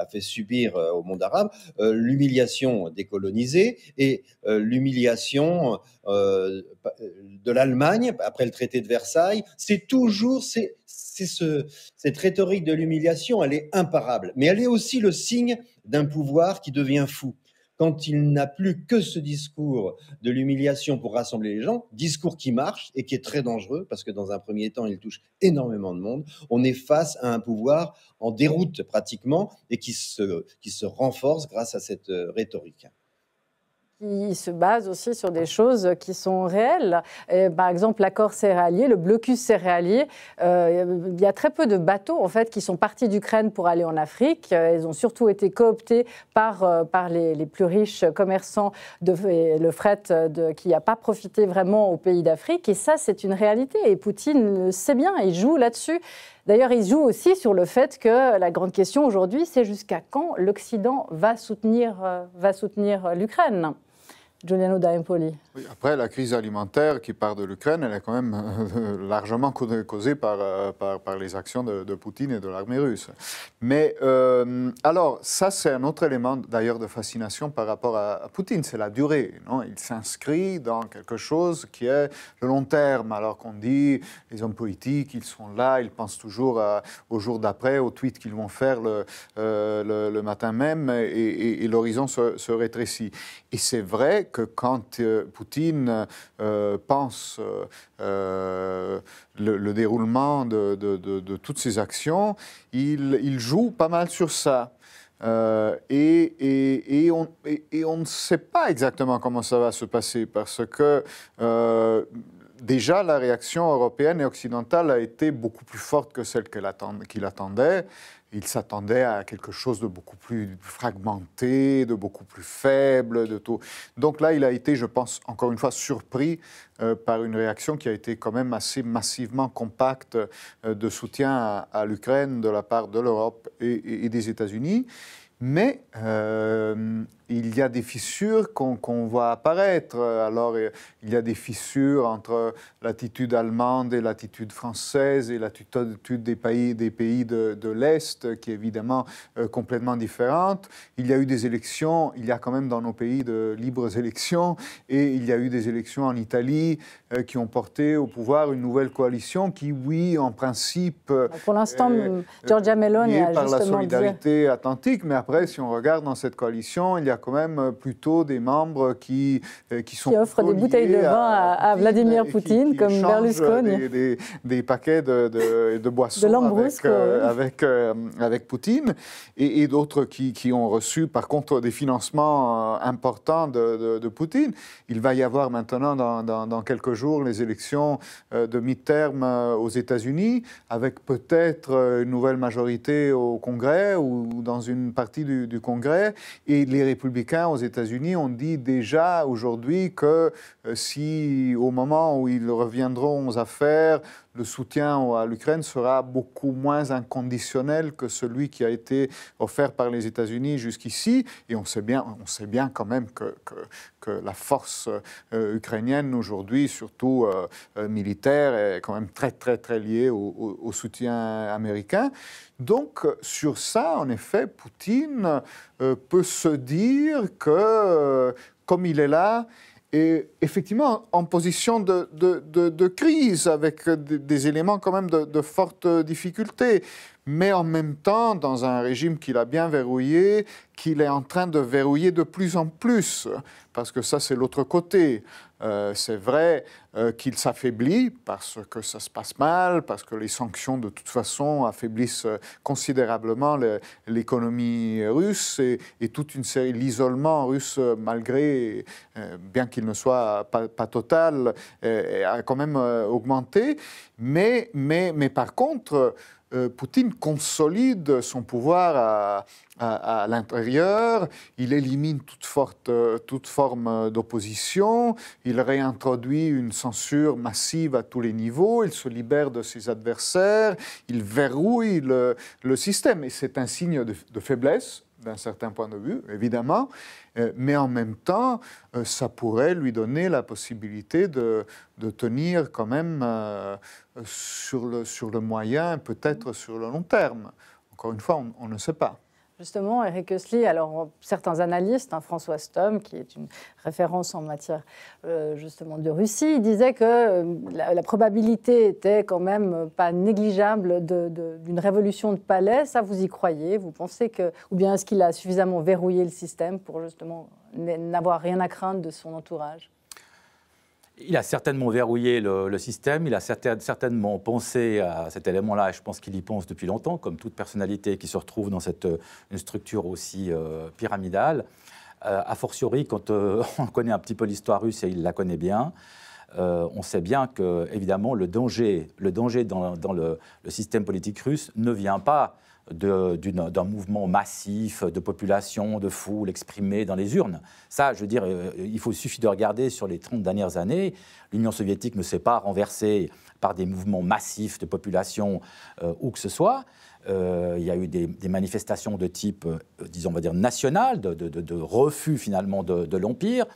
fait subir au monde arabe, l'humiliation décolonisée et l'humiliation de l'Allemagne après le traité de Versailles. C'est toujours cette rhétorique de l'humiliation, elle est imparable, mais elle est aussi le signe d'un pouvoir qui devient fou. Quand il n'a plus que ce discours de l'humiliation pour rassembler les gens, discours qui marche et qui est très dangereux, parce que dans un premier temps, il touche énormément de monde, on est face à un pouvoir en déroute pratiquement et qui se renforce grâce à cette rhétorique. Qui se base aussi sur des choses qui sont réelles. Par exemple, l'accord céréalier, le blocus céréalier, il y a très peu de bateaux en fait, qui sont partis d'Ukraine pour aller en Afrique. Ils ont surtout été cooptés par les plus riches commerçants, le fret qui n'a pas profité vraiment aux pays d'Afrique. Et ça, c'est une réalité. Et Poutine le sait bien, il joue là-dessus. D'ailleurs, il joue aussi sur le fait que la grande question aujourd'hui, c'est jusqu'à quand l'Occident va soutenir l'Ukraine. Giuliano d'Empoli. Oui, après, la crise alimentaire qui part de l'Ukraine, elle est quand même largement causée par les actions de Poutine et de l'armée russe. Mais alors, ça, c'est un autre élément d'ailleurs de fascination par rapport à Poutine, c'est la durée. Non, il s'inscrit dans quelque chose qui est le long terme, alors qu'on dit les hommes politiques, ils sont là, ils pensent toujours au jour d'après, aux tweets qu'ils vont faire le matin même, et l'horizon se rétrécit. Et c'est vrai que quand Poutine pense le déroulement de toutes ces actions, il joue pas mal sur ça. Et on ne sait pas exactement comment ça va se passer parce que déjà la réaction européenne et occidentale a été beaucoup plus forte que celle qu'il attendait. Il s'attendait à quelque chose de beaucoup plus fragmenté, de beaucoup plus faible. Donc là, il a été, je pense, encore une fois, surpris par une réaction qui a été quand même assez massivement compacte de soutien à l'Ukraine de la part de l'Europe et des États-Unis. Mais il y a des fissures qu'on voit apparaître. Alors, il y a des fissures entre l'attitude allemande et l'attitude française et l'attitude des pays de l'Est, qui est évidemment complètement différente. Il y a eu des élections, il y a quand même dans nos pays de libres élections, et il y a eu des élections en Italie qui ont porté au pouvoir une nouvelle coalition qui, oui, en principe... Pour l'instant, Giorgia Meloni a par la justement solidarité atlantique, mais après, si on regarde dans cette coalition, il y a quand même plutôt des membres qui offrent des bouteilles de vin à Vladimir Poutine, comme Berlusconi. Des paquets de boissons avec Poutine, et d'autres qui ont reçu, par contre, des financements importants de Poutine. Il va y avoir maintenant, dans quelques jours, les élections de mi-terme aux États-Unis, avec peut-être une nouvelle majorité au Congrès ou dans une partie du Congrès. Et les républicains aux États-Unis ont dit déjà aujourd'hui que si au moment où ils reviendront aux affaires, le soutien à l'Ukraine sera beaucoup moins inconditionnel que celui qui a été offert par les États-Unis jusqu'ici. Et on sait bien quand même que la force ukrainienne aujourd'hui, surtout militaire, est quand même très, très, très liée au soutien américain. Donc, sur ça, en effet, Poutine peut se dire que, comme il est là, et effectivement, en position de crise, avec des éléments quand même de forte difficulté, mais en même temps, dans un régime qu'il a bien verrouillé, qu'il est en train de verrouiller de plus en plus, parce que ça, c'est l'autre côté. C'est vrai qu'il s'affaiblit parce que ça se passe mal, parce que les sanctions, de toute façon, affaiblissent considérablement l'économie russe et toute une série, l'isolement russe, malgré, bien qu'il ne soit pas total, a quand même augmenté. Mais par contre, Poutine consolide son pouvoir à l'intérieur, il élimine toute forme d'opposition, il réintroduit une censure massive à tous les niveaux, il se libère de ses adversaires, il verrouille le système. Et c'est un signe de faiblesse, d'un certain point de vue, évidemment, mais en même temps, ça pourrait lui donner la possibilité de tenir quand même sur le moyen, peut-être sur le long terme. Encore une fois, on ne sait pas. Justement, Eric Hössli, alors certains analystes, François Stom, qui est une référence en matière justement de Russie, disait que la probabilité était quand même pas négligeable d'une révolution de palais. Ça, vous y croyez? Vous pensez que, ou bien est-ce qu'il a suffisamment verrouillé le système pour justement n'avoir rien à craindre de son entourage? Il a certainement verrouillé le système, il a certainement pensé à cet élément-là, et je pense qu'il y pense depuis longtemps, comme toute personnalité qui se retrouve dans une structure aussi pyramidale. A fortiori, quand on connaît un petit peu l'histoire russe, et il la connaît bien, on sait bien que, évidemment, le danger dans le système politique russe ne vient pas d'un mouvement massif de population, de foule exprimée dans les urnes. Ça, je veux dire, suffit de regarder sur les 30 dernières années, l'Union soviétique ne s'est pas renversée par des mouvements massifs de population où que ce soit. Il y a eu des manifestations de type, disons, on va dire national, de refus finalement de l'Empire.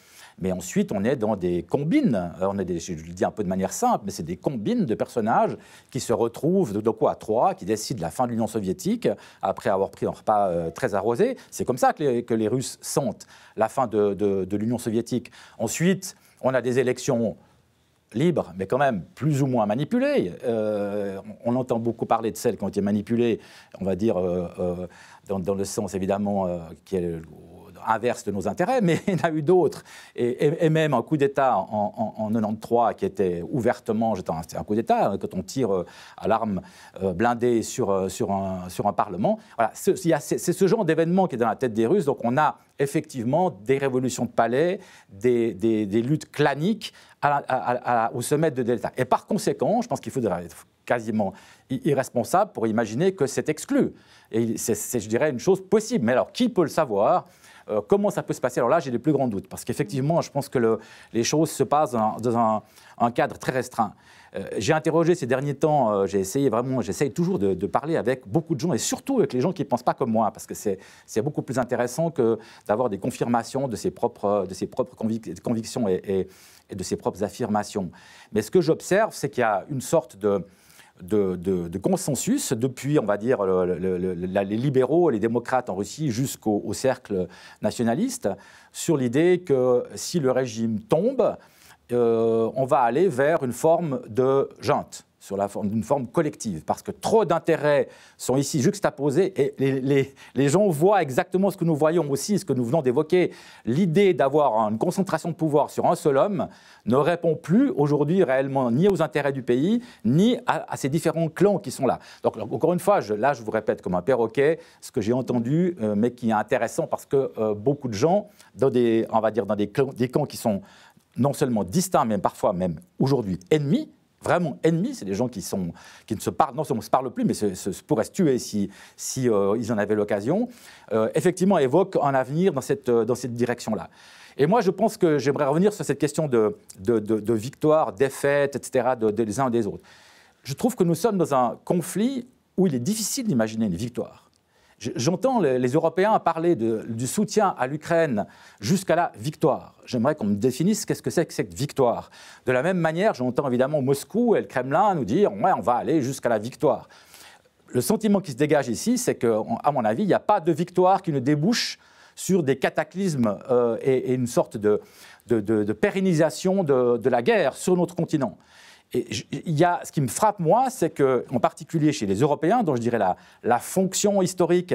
Mais ensuite, on est dans des combines. Je le dis un peu de manière simple, mais c'est des combines de personnages qui se retrouvent, de quoi, trois, qui décident la fin de l'Union soviétique, après avoir pris un repas très arrosé. C'est comme ça que les Russes sentent la fin de l'Union soviétique. Ensuite, on a des élections libres, mais quand même plus ou moins manipulées. On entend beaucoup parler de celles qui ont été manipulées, on va dire, dans le sens évidemment qui est inverse de nos intérêts, mais il y en a eu d'autres. Et même un coup d'État en 93 qui était ouvertement, c'est un coup d'État, quand on tire à l'arme blindée sur un Parlement. Voilà, c'est ce genre d'événement qui est dans la tête des Russes. Donc on a effectivement des révolutions de palais, des luttes claniques au sommet de l'État. Et par conséquent, je pense qu'il faudrait être quasiment irresponsable pour imaginer que c'est exclu. Et c'est, je dirais, une chose possible. Mais alors, qui peut le savoir ? Comment ça peut se passer? Alors là, j'ai les plus grands doutes, parce qu'effectivement, je pense que les choses se passent dans un cadre très restreint. J'ai interrogé ces derniers temps, j'essaye toujours de parler avec beaucoup de gens, et surtout avec les gens qui ne pensent pas comme moi, parce que c'est beaucoup plus intéressant que d'avoir des confirmations de ses propres convictions et de ses propres affirmations. Mais ce que j'observe, c'est qu'il y a une sorte de consensus depuis, on va dire, les libéraux, les démocrates en Russie jusqu'au cercle nationaliste, sur l'idée que si le régime tombe, on va aller vers une forme de junte, d'une forme collective, parce que trop d'intérêts sont ici juxtaposés et les gens voient exactement ce que nous voyons aussi, ce que nous venons d'évoquer. L'idée d'avoir une concentration de pouvoir sur un seul homme ne répond plus aujourd'hui réellement ni aux intérêts du pays, ni à ces différents clans qui sont là. Donc encore une fois, je vous répète comme un perroquet ce que j'ai entendu, mais qui est intéressant parce que beaucoup de gens, dans des camps qui sont non seulement distincts, mais parfois même aujourd'hui ennemis, vraiment ennemis, c'est des gens qui ne se parlent, non seulement se parlent plus, mais pourraient se tuer si ils en avaient l'occasion, effectivement évoquent un avenir dans cette direction-là. Et moi, je pense que j'aimerais revenir sur cette question de victoire, défaite, etc., des uns et des autres. Je trouve que nous sommes dans un conflit où il est difficile d'imaginer une victoire. J'entends les Européens parler du soutien à l'Ukraine jusqu'à la victoire. J'aimerais qu'on me définisse qu'est-ce que c'est que cette victoire. De la même manière, j'entends évidemment Moscou et le Kremlin nous dire ouais, on va aller jusqu'à la victoire. Le sentiment qui se dégage ici, c'est qu'à mon avis, il n'y a pas de victoire qui ne débouche sur des cataclysmes et une sorte de pérennisation de la guerre sur notre continent. Et ce qui me frappe, moi, c'est qu'en particulier chez les Européens, dont je dirais la fonction historique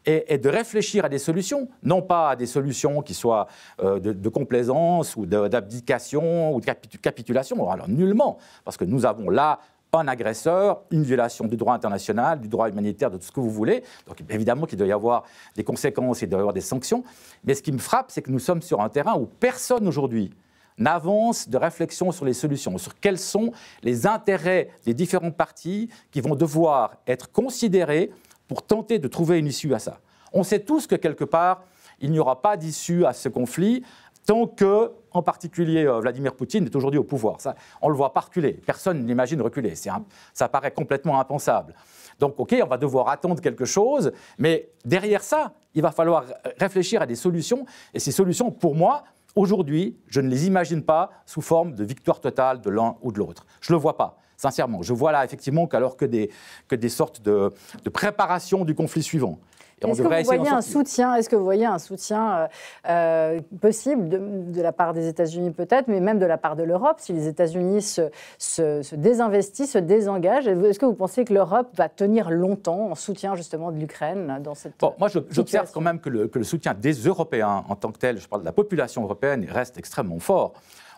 est de réfléchir à des solutions, non pas à des solutions qui soient de complaisance ou d'abdication ou de capitulation, alors nullement, parce que nous avons là un agresseur, une violation du droit international, du droit humanitaire, de tout ce que vous voulez. Donc évidemment qu'il doit y avoir des conséquences, il doit y avoir des sanctions. Mais ce qui me frappe, c'est que nous sommes sur un terrain où personne aujourd'hui n'avance de réflexion sur les solutions, sur quels sont les intérêts des différentes parties qui vont devoir être considérés pour tenter de trouver une issue à ça. On sait tous que quelque part, il n'y aura pas d'issue à ce conflit tant que, en particulier, Vladimir Poutine est aujourd'hui au pouvoir. Ça, on ne le voit pas reculer. Personne n'imagine reculer. Ça paraît complètement impensable. Donc, OK, on va devoir attendre quelque chose, mais derrière ça, il va falloir réfléchir à des solutions. Et ces solutions, pour moi, aujourd'hui, je ne les imagine pas sous forme de victoire totale de l'un ou de l'autre. Je ne le vois pas, sincèrement. Je vois là, effectivement, qu'alors que des sortes de préparation du conflit suivant. Est-ce que vous voyez un soutien possible de la part des États-Unis peut-être, mais même de la part de l'Europe, si les États-Unis se désinvestissent, se désengagent? Est-ce que vous pensez que l'Europe va tenir longtemps en soutien justement de l'Ukraine dans cette moi, j'observe quand même que le soutien des Européens en tant que tel, je parle de la population européenne, reste extrêmement fort.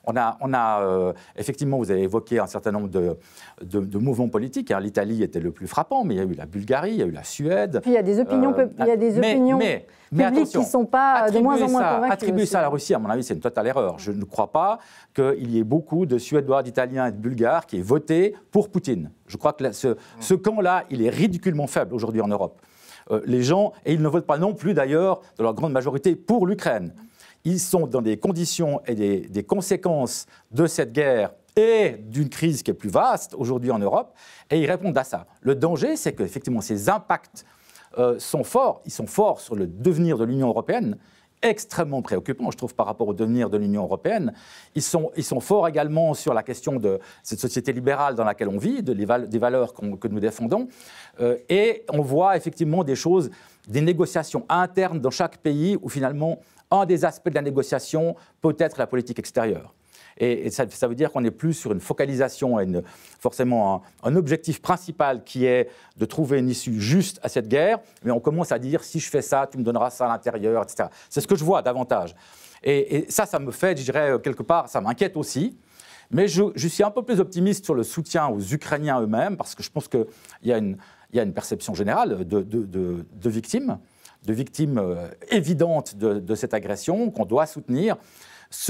On a effectivement, vous avez évoqué un certain nombre de mouvements politiques. Hein. L'Italie était le plus frappant, mais il y a eu la Bulgarie, il y a eu la Suède. Puis il y a des opinions, publiques qui ne sont pas de moins en moins convaincues. Attribuer ça à la Russie, à mon avis, c'est une totale erreur. Je ne crois pas qu'il y ait beaucoup de Suédois, d'Italiens et de Bulgares qui aient voté pour Poutine. Je crois que ce camp-là, il est ridiculement faible aujourd'hui en Europe. Les gens, et ils ne votent pas non plus d'ailleurs, dans leur grande majorité, pour l'Ukraine. Ils sont dans des conditions et des conséquences de cette guerre et d'une crise qui est plus vaste aujourd'hui en Europe, et ils répondent à ça. Le danger, c'est qu'effectivement, ces impacts sont forts. Ils sont forts sur le devenir de l'Union européenne, extrêmement préoccupants, je trouve, par rapport au devenir de l'Union européenne. Ils sont forts également sur la question de cette société libérale dans laquelle on vit, des valeurs que nous défendons. Et on voit effectivement des négociations internes dans chaque pays où finalement, un des aspects de la négociation peut être la politique extérieure. Et ça veut dire qu'on n'est plus sur une focalisation et forcément un objectif principal qui est de trouver une issue juste à cette guerre, mais on commence à dire si je fais ça, tu me donneras ça à l'intérieur, etc. C'est ce que je vois davantage. Et ça me fait, je dirais, quelque part, ça m'inquiète aussi. Mais je suis un peu plus optimiste sur le soutien aux Ukrainiens eux-mêmes, parce que je pense qu'il y a une perception générale de victimes évidentes de cette agression qu'on doit soutenir.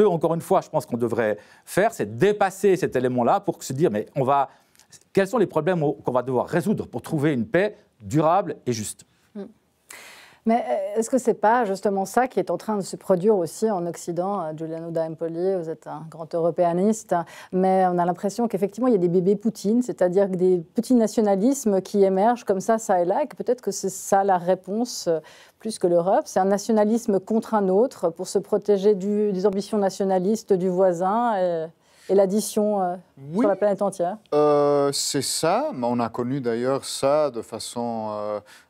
Encore une fois, je pense qu'on devrait faire, c'est dépasser cet élément-là pour se dire, mais quels sont les problèmes qu'on va devoir résoudre pour trouver une paix durable et juste ? Mais est-ce que ce n'est pas justement ça qui est en train de se produire aussi en Occident? Giuliano da Empoli, vous êtes un grand européaniste, mais on a l'impression qu'effectivement, il y a des bébés Poutine, c'est-à-dire des petits nationalismes qui émergent comme ça et là, et que peut-être que c'est ça la réponse plus que l'Europe. C'est un nationalisme contre un autre pour se protéger des ambitions nationalistes du voisin et l'addition sur la planète entière. C'est ça, mais on a connu d'ailleurs ça de façon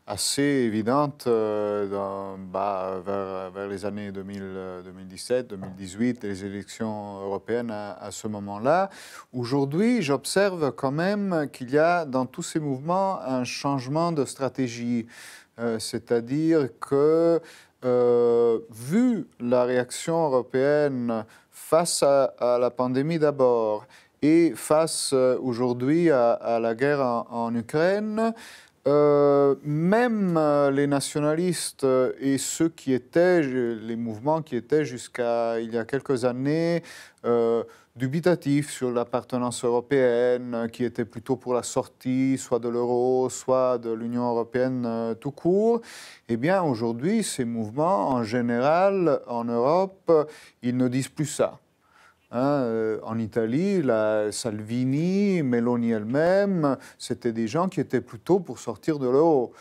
assez évidente vers les années 2017, 2018, les élections européennes à ce moment-là. Aujourd'hui, j'observe quand même qu'il y a dans tous ces mouvements un changement de stratégie. C'est-à-dire que, vu la réaction européenne face à la pandémie d'abord et face aujourd'hui à la guerre en Ukraine, même les nationalistes et ceux qui étaient, les mouvements qui étaient jusqu'à il y a quelques années dubitatifs sur l'appartenance européenne, qui étaient plutôt pour la sortie soit de l'euro, soit de l'Union européenne tout court, eh bien aujourd'hui, ces mouvements, en général, en Europe, ils ne disent plus ça. En Italie, Salvini, Meloni elle-même, c'était des gens qui étaient plutôt pour sortir de l'euro.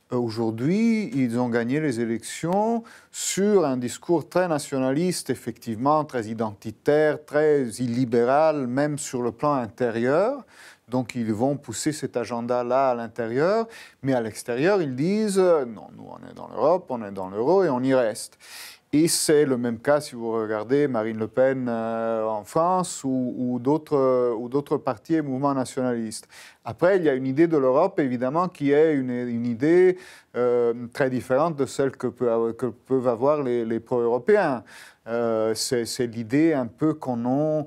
Aujourd'hui, ils ont gagné les élections sur un discours très nationaliste, effectivement, très identitaire, très illibéral, même sur le plan intérieur. Donc, ils vont pousser cet agenda-là à l'intérieur, mais à l'extérieur, ils disent « Non, nous, on est dans l'Europe, on est dans l'euro et on y reste ». Et c'est le même cas si vous regardez Marine Le Pen en France ou d'autres partis et mouvements nationalistes. Après, il y a une idée de l'Europe, évidemment, qui est une idée très différente de celle que peuvent avoir les pro-européens. C'est l'idée un peu qu'on a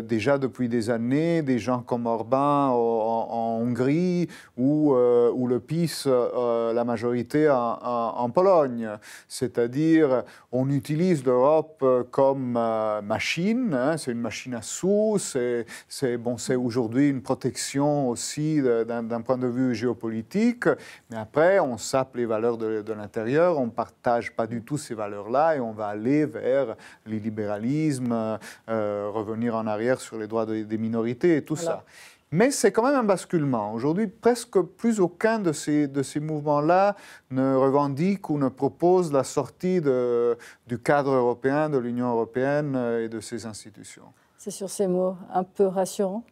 déjà depuis des années, des gens comme Orbán en Hongrie ou le PiS, la majorité en Pologne. C'est-à-dire, on utilise l'Europe comme machine, hein, c'est une machine à sous, c'est aujourd'hui une protection aussi d'un point de vue géopolitique, mais après, on sape les valeurs de l'intérieur, on ne partage pas du tout ces valeurs-là et on va aller vers l'illibéralisme, revenir en arrière sur les droits des minorités et tout ça. Mais c'est quand même un basculement. Aujourd'hui, presque plus aucun de ces mouvements-là ne revendique ou ne propose la sortie du cadre européen, de l'Union européenne et de ses institutions. C'est sur ces mots un peu rassurants,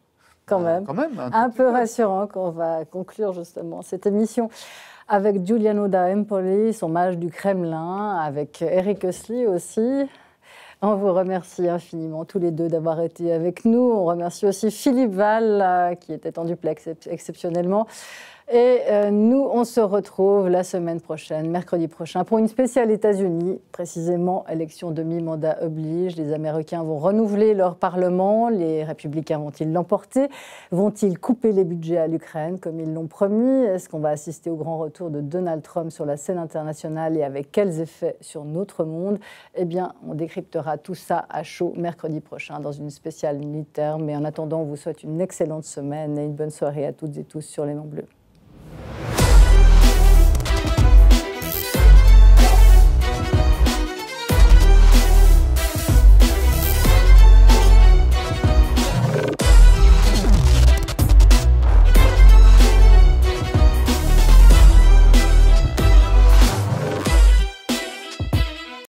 quand même un peu peu rassurant qu'on va conclure justement cette émission avec Giuliano da Empoli, son mage du Kremlin, avec Eric Hössli aussi. On vous remercie infiniment tous les deux d'avoir été avec nous. On remercie aussi Philippe Val, qui était en duplex exceptionnellement. Et nous, on se retrouve la semaine prochaine, mercredi prochain, pour une spéciale États-Unis. Précisément, élection demi-mandat oblige. Les Américains vont renouveler leur Parlement. Les Républicains vont-ils l'emporter? Vont-ils couper les budgets à l'Ukraine, comme ils l'ont promis? Est-ce qu'on va assister au grand retour de Donald Trump sur la scène internationale et avec quels effets sur notre monde? Eh bien, on décryptera tout ça à chaud mercredi prochain dans une spéciale militaire. Mais en attendant, on vous souhaite une excellente semaine et une bonne soirée à toutes et tous sur Les Mains Bleues.